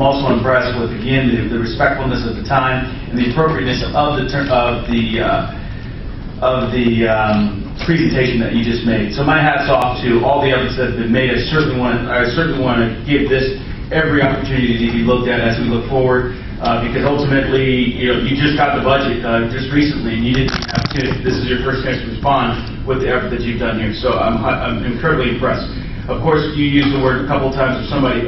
I'm also impressed with, again, the respectfulness of the time and the appropriateness of the presentation that you just made. So my hat's off to all the efforts that have been made. I certainly want to give this every opportunity to be looked at as we look forward, because ultimately, you just got the budget just recently, and you didn't have to. This is your first chance to respond with the effort that you've done here. So I'm incredibly impressed. Of course, you used the word a couple of times, or somebody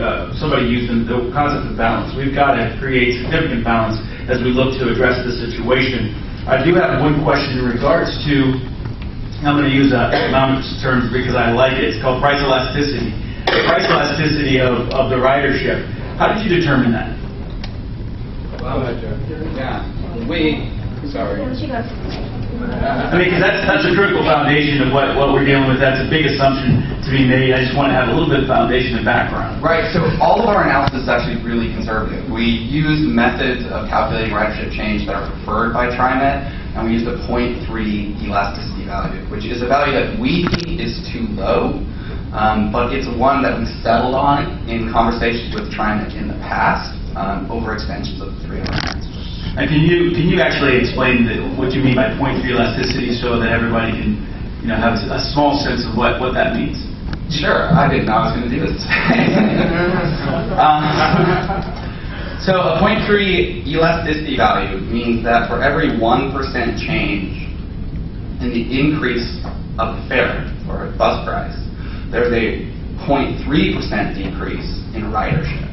used the concept of balance. We've got to create significant balance as we look to address this situation. I do have one question in regards to, I'm going to use economics terms because I like it. It's called price elasticity. The price elasticity of the ridership. How did you determine that? Well, sorry. I mean, because that's a critical foundation of what we're dealing with. That's a big assumption to be made. I just want to have a little bit of foundation and background. Right, so all of our analysis is actually really conservative. We use methods of calculating ridership change that are preferred by TriMet, and we use the 0.3 elasticity value, which is a value that we think is too low, but it's one that we've settled on in conversations with TriMet in the past over extensions of 300 miles. And can you actually explain what you mean by 0.3 elasticity so that everybody can have a small sense of what that means? Sure, I didn't know I was going to do this. So a 0.3 elasticity value means that for every 1% change in the increase of fare or bus price, there's a 0.3% decrease in ridership.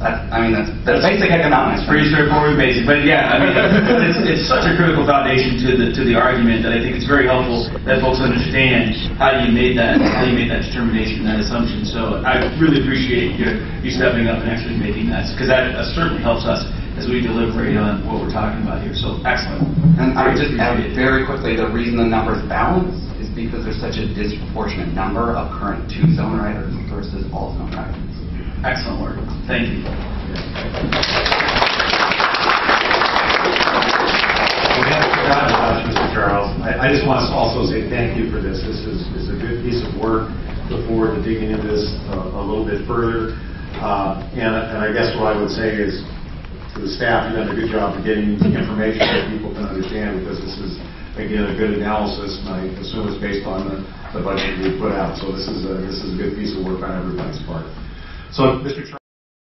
That's basic economics. Pretty straightforward, basic. But yeah, I mean, it's such a critical foundation to the argument that I think it's very helpful that folks understand how you made that determination, that assumption. So I really appreciate you stepping up and actually making that, because that certainly helps us as we deliberate on what we're talking about here. So excellent. And I would just add very quickly, the reason the number is balanced is because there's such a disproportionate number of current 2-zone riders versus all-zone riders. Excellent work. Thank you. Mr. Charles. I just want to also say thank you for this. This is a good piece of work. Look forward to digging into this a little bit further. And I guess what I would say is, to the staff, you've done a good job of getting the information that people can understand, because this is, again, a good analysis, and I assume it's based on the budget we put out. So this is a good piece of work on everybody's part. So, Mr. Charles.